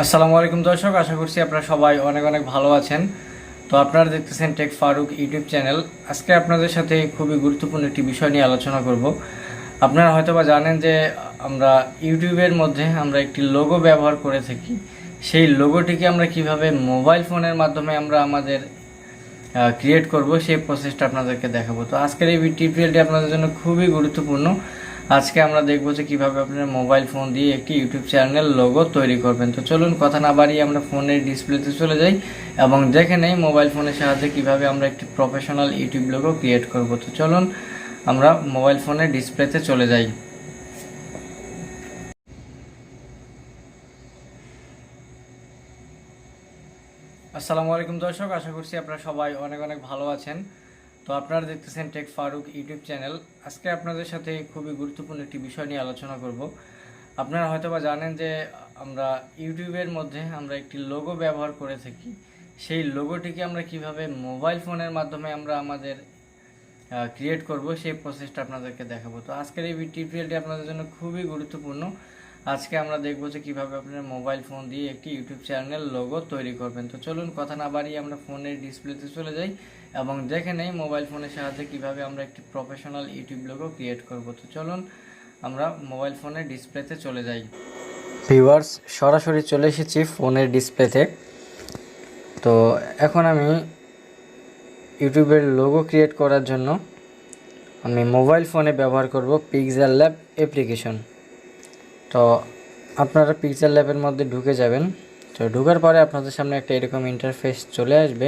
আসসালামু আলাইকুম দর্শক, আশা করছি আপনারা সবাই অনেক অনেক ভালো আছেন। তো আপনারা দেখতেছেন টেক ফারুক ইউটিউব চ্যানেল। আজকে আপনাদের সাথে খুবই গুরুত্বপূর্ণ একটি বিষয় নিয়ে আলোচনা করব। আপনারা হয়তোবা জানেন যে আমরা ইউটিউবের মধ্যে আমরা একটি লোগো ব্যবহার করে থাকি। সেই লোগোটিকে আমরা কিভাবে মোবাইল ফোনের মাধ্যমে আমরা আমাদের ক্রিয়েট করব সেই প্রসেসটা আপনাদেরকে দেখাবো। তো আজকের এই টিউটোরিয়ালটি আপনাদের জন্য খুবই গুরুত্বপূর্ণ। আজকে আমরা দেখবো যে কীভাবে আপনার মোবাইল ফোন দিয়ে একটি ইউটিউব চ্যানেল লোগো তৈরি করবেন। তো চলুন কথা না বাড়িয়ে আমরা ফোনের ডিসপ্লেতে চলে যাই এবং দেখে নেই মোবাইল ফোনের সাহায্যে কীভাবে আমরা একটি প্রফেশনাল ইউটিউব লোগো ক্রিয়েট করব। তো চলুন আমরা মোবাইল ফোনের ডিসপ্লেতে চলে যাই। আসসালামু আলাইকুম দর্শক, আশা করছি আপনারা সবাই অনেক অনেক ভালো আছেন। তো আপনারা দেখতেছেন টেক ফারুক ইউটিউব চ্যানেল। আজকে আপনাদের সাথে খুবই গুরুত্বপূর্ণ একটি বিষয় নিয়ে আলোচনা করব। আপনারা হয়তোবা জানেন যে আমরা ইউটিউবের মধ্যে আমরা একটি লোগো ব্যবহার করে থাকি। সেই লোগোটিকে আমরা কিভাবে মোবাইল ফোনের মাধ্যমে আমরা আমাদের ক্রিয়েট করব সেই প্রসেসটা আপনাদেরকে দেখাবো। তো আজকের এই টিউটোরিয়ালটি আপনাদের জন্য খুবই গুরুত্বপূর্ণ। আজকে আমরা দেখব যে কীভাবে আপনার মোবাইল ফোন দিয়ে একটি ইউটিউব চ্যানেল লোগো তৈরি করবেন। তো চলুন কথা না বাড়িয়ে আমরা ফোনের ডিসপ্লেতে চলে যাই এবং দেখে নেই মোবাইল ফোনের সাহায্যে কীভাবে আমরা একটি প্রফেশনাল ইউটিউব লোগো ক্রিয়েট করব। তো চলুন আমরা মোবাইল ফোনের ডিসপ্লেতে চলে যাই। ভিউয়ার্স, সরাসরি চলে এসেছি ফোনের ডিসপ্লেতে। তো এখন আমি ইউটিউবের লোগো ক্রিয়েট করার জন্য আমি মোবাইল ফোনে ব্যবহার করব পিক্সেল ল্যাব অ্যাপ্লিকেশন। তো আপনারা পিক্সেল ল্যাবের মধ্যে ঢুকে যাবেন। তো ঢোকার পরে আপনাদের সামনে একটা এরকম ইন্টারফেস চলে আসবে।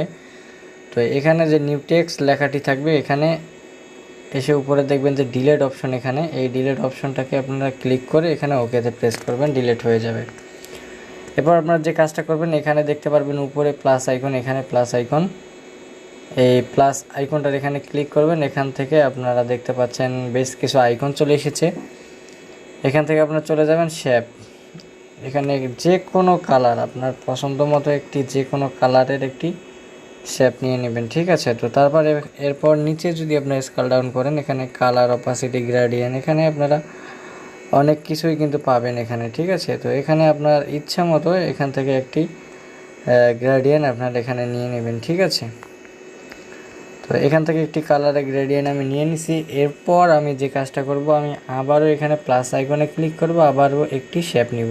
তো এখানে যে নিউ টেক্সট লেখাটি থাকবে, এখানে এসে উপরে দেখবেন যে ডিলেট অপশন, এখানে এই ডিলেট অপশনটাকে আপনারা ক্লিক করে এখানে ওকেতে প্রেস করবেন, ডিলেট হয়ে যাবে। এরপর আপনারা যে কাজটা করবেন, এখানে দেখতে পারবেন উপরে প্লাস আইকন, এখানে প্লাস আইকন, এই প্লাস আইকনটার এখানে ক্লিক করবেন। এখান থেকে আপনারা দেখতে পাচ্ছেন বেশ কিছু আইকন চলে এসেছে। এখান থেকে আপনারা চলে যাবেন শেপ। এখানে যে কোনো কালার আপনার পছন্দ মতো একটি যে কোনো কালারের একটি শেপ নিয়ে নেবেন, ঠিক আছে। তো তারপর এরপর নিচে যদি আপনার স্ক্রল ডাউন করেন, এখানে কালার, অপাসিটি, গ্রেডিয়েন্ট, এখানে আপনারা অনেক কিছুই কিন্তু পাবেন এখানে, ঠিক আছে। তো এখানে আপনার ইচ্ছা মতো এখান থেকে একটি গ্রেডিয়েন্ট আপনার এখানে নিয়ে নেবেন, ঠিক আছে। তো এখান থেকে একটি কালারের গ্রেডিয়েন্ট আমি নিয়ে নিছি। এরপর আমি যে কাজটা করব, আমি আবারও এখানে প্লাস আইকনে ক্লিক করব, আবারও একটি শেপ নিব।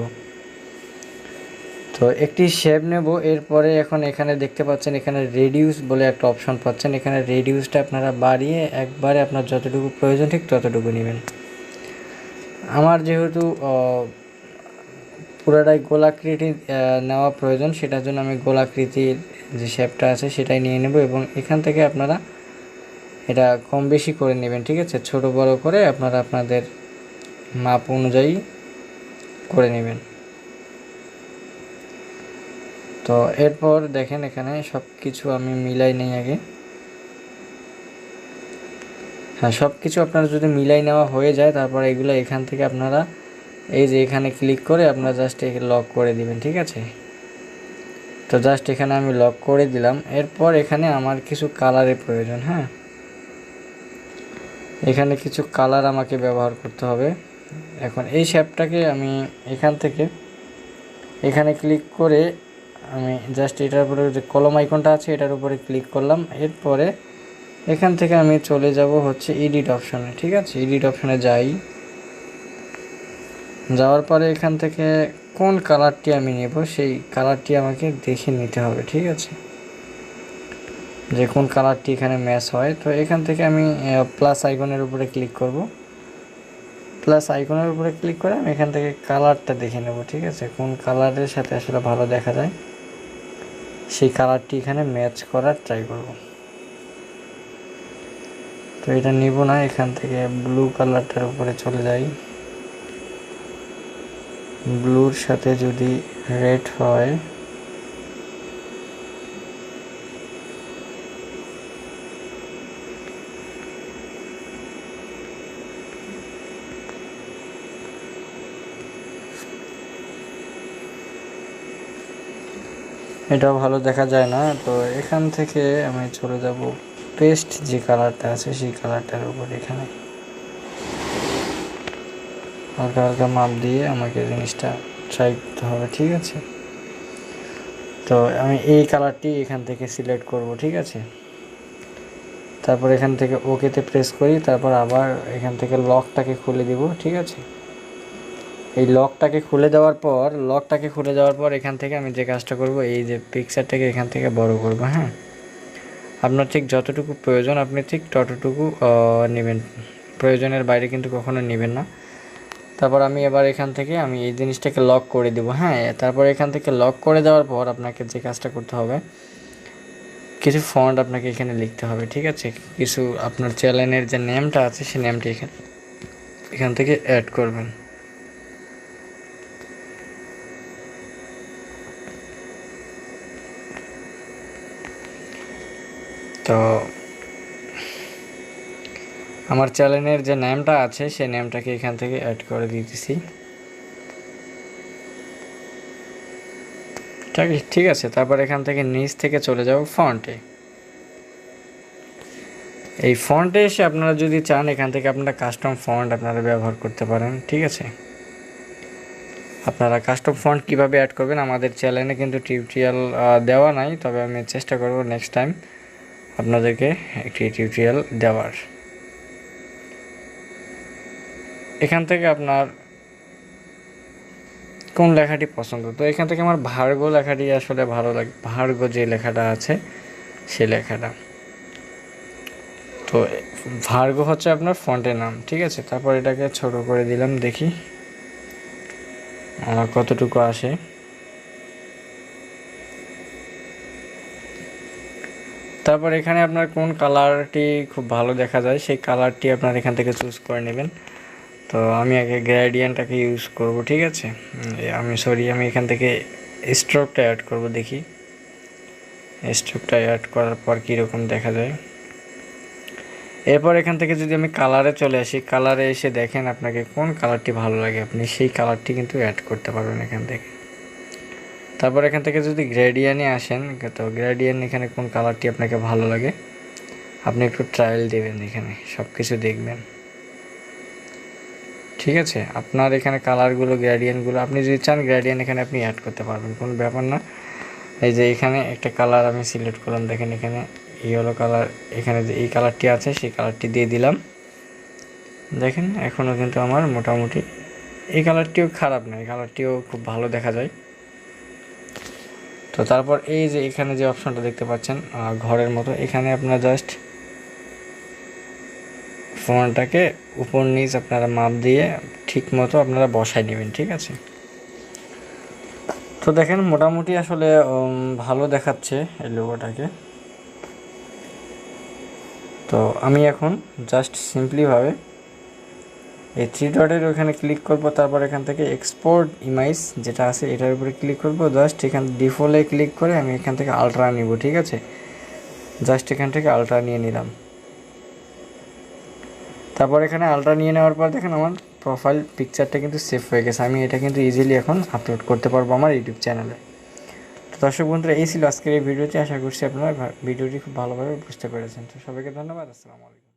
তো একটি শেপ নেব। এরপরে এখন এখানে দেখতে পাচ্ছেন এখানে রেডিউস বলে একটা অপশন পাচ্ছেন। এখানে রেডিউসটা আপনারা বাড়িয়ে একবারে আপনার যতটুকু প্রয়োজন ঠিক ততটুকু নেবেন। আমার যেহেতু পুরোটাই গোলাকৃতি নেওয়া প্রয়োজন, সেটার জন্য আমি গোলাকৃতির যে শেপটা আছে সেটাই নিয়ে নেব এবং এখান থেকে আপনারা এটা কম বেশি করে নেবেন, ঠিক আছে। ছোট বড় করে আপনারা আপনাদের মাপ অনুযায়ী করে নেবেন। তো এরপর দেখেন এখানে সব কিছু আমি মিলাই নেই আগে। হ্যাঁ, সব কিছু আপনারা যদি মিলাই নেওয়া হয়ে যায়, তারপর এগুলো এখান থেকে আপনারা এই যে এখানে ক্লিক করে আপনারা জাস্ট লক করে দিবেন, ঠিক আছে। তো জাস্ট এখানে আমি লক করে দিলাম। এরপর এখানে আমার কিছু কালারের প্রয়োজন। হ্যাঁ, এখানে কিছু কালার আমাকে ব্যবহার করতে হবে। এখন এই শেপটাকে আমি এখান থেকে এখানে ক্লিক করে আমি জাস্ট এটার উপরে যে কলম আইকনটা আছে এটার উপরে ক্লিক করলাম। এরপরে এখান থেকে আমি চলে যাব হচ্ছে এডিট অপশনে, ঠিক আছে। এডিট অপশনে যাওয়ার পরে এখান থেকে কোন কালারটি আমি নেব সেই কালারটি আমাকে দেখে নিতে হবে, ঠিক আছে, যে কোন কালারটি এখানে ম্যাচ হয়। তো এখান থেকে আমি প্লাস আইকনের উপরে ক্লিক করব। প্লাস আইকনের উপরে ক্লিক করে আমি এখান থেকে কালারটা দেখে নেব, ঠিক আছে, কোন কালারের সাথে আসলে ভালো দেখা যায় সেই কালারটি এখানে ম্যাচ করার ট্রাই করব। তো এটা নিব না, এখান থেকে ব্লু কালারটার উপরে চলে যাই। ব্লুর সাথে যদি রেড হয়, এটাও ভালো দেখা যায় না। তো এখান থেকে আমি চলে যাব পেস্ট যে কালারটা আছে সেই কালারটার উপর। এখানে হালকা হালকা মাপ দিয়ে আমাকে জিনিসটা ট্রাই করতে হবে, ঠিক আছে। তো আমি এই কালারটি এখান থেকে সিলেক্ট করব, ঠিক আছে। তারপর এখান থেকে ওকেতে প্রেস করি, তারপর আবার এখান থেকে লকটাকে খুলে দিব, ঠিক আছে। এই লকটাকে খুলে দেওয়ার পর এখান থেকে আমি যে কাজটা করব, এই যে পিকচারটাকে এখান থেকে বড় করব। হ্যাঁ, আপনার ঠিক যতটুকু প্রয়োজন আপনি ঠিক ততটুকু নেবেন, প্রয়োজনের বাইরে কিন্তু কখনো নেবেন না। তারপর আমি এবার এখান থেকে আমি এই জিনিসটাকে লক করে দেব। হ্যাঁ, তারপর এখান থেকে লক করে দেওয়ার পর আপনাকে যে কাজটা করতে হবে, কিছু ফন্ট আপনাকে এখানে লিখতে হবে, ঠিক আছে। কিছু আপনার চ্যানেলের যে নেমটা আছে সেই নেমটা এখান থেকে অ্যাড করবেন। তো আমার চ্যানেলের যে নেমটা আছে সেই নেমটাকে এখান থেকে অ্যাড করে দিতেছি, ঠিক আছে। তারপর এখান থেকে নিচ থেকে চলে যাব ফন্টে। এই ফন্টে এসে আপনারা যদি চান এখান থেকে আপনারা কাস্টম ফন্ট আপনারা ব্যবহার করতে পারেন, ঠিক আছে। আপনারা কাস্টম ফন্ট কিভাবে অ্যাড করবেন আমাদের চ্যানেলে কিন্তু টিউটোরিয়াল দেওয়া নাই, তবে আমি চেষ্টা করব নেক্সট টাইম আপনাদেরকে একটি টিউটোরিয়াল দেওয়ার। এখান থেকে আপনার কোন লেখাটি পছন্দ, তো এখান থেকে আমার ভার্গো লেখাটি আসলে ভালো লাগে, ভার্গো যে লেখাটা আছে সে লেখাটা। তো ভার্গো হচ্ছে আপনার ফন্টের নাম, ঠিক আছে। তারপর এটাকে ছোট করে দিলাম, দেখি কতটুকু আসে। তারপর এখানে আপনার কোন কালারটি খুব ভালো দেখা যায় সেই কালারটি আপনার এখান থেকে চুজ করে নেবেন। তো আমি আগে গ্রেডিয়েন্টটাকে ইউজ করব, ঠিক আছে। আমি এখান থেকে স্ট্রোকটা অ্যাড করব, দেখি স্ট্রোকটা অ্যাড করার পর কীরকম দেখা যায়। এরপর এখান থেকে যদি আমি কালারে চলে আসি, কালারে এসে দেখেন আপনাকে কোন কালারটি ভালো লাগে, আপনি সেই কালারটি কিন্তু অ্যাড করতে পারবেন এখান থেকে। তারপর এখান থেকে যদি গ্রেডিয়েন্টে আসেন, তো গ্রেডিয়েন্ট এখানে কোন কালারটি আপনাকে ভালো লাগে আপনি একটু ট্রায়াল দেবেন, এখানে সব কিছু দেখবেন, ঠিক আছে। আপনার এখানে কালারগুলো গ্রেডিয়েন্টগুলো আপনি যদি চান গ্রেডিয়েন্ট এখানে আপনি অ্যাড করতে পারবেন, কোনো ব্যাপার না। এই যে এখানে একটা কালার আমি সিলেক্ট করলাম, দেখেন এখানে ইয়েলো কালার, এখানে যে এই কালারটি আছে সেই কালারটি দিয়ে দিলাম। দেখেন এখনও কিন্তু আমার মোটামুটি এই কালারটিও খারাপ না, এই কালারটিও খুব ভালো দেখা যায়। তো তারপর এই যে এখানে যে অপশনটা দেখতে পাচ্ছেন ঘরের মতো, এখানে আপনারা জাস্ট ফোনটাকে উপর নিচ আপনারা মাপ দিয়ে ঠিক মতো আপনারা বসাই নেবেন, ঠিক আছে। তো দেখেন মোটামুটি আসলে ভালো দেখাচ্ছে এই লোগোটাকে। তো আমি এখন জাস্ট সিম্পলিভাবে এই থ্রি ডটের ওখানে ক্লিক করব, তারপর এখান থেকে এক্সপোর্ট ইমেজ যেটা আছে এটার উপরে ক্লিক করব, জাস্ট এখান ডিফল্টে ক্লিক করে আমি এখান থেকে আলট্রা নিব, ঠিক আছে। জাস্ট এখান থেকে আলট্রা নিয়ে নিলাম। তারপর এখানে আলট্রা নিয়ে নেওয়ার পর দেখেন আমার প্রোফাইল পিকচারটা কিন্তু সেভ হয়ে গেছে, আমি এটা কিন্তু ইজিলি এখন আপলোড করতে পারবো আমার ইউটিউব চ্যানেলে। তো দর্শক বন্ধুরা, এই ছিল আজকের এই ভিডিওটি। আশা করছি আপনারা ভিডিওটি খুব ভালোভাবে বুঝতে পেরেছেন। তো সবাইকে ধন্যবাদ, আসসালামু আলাইকুম।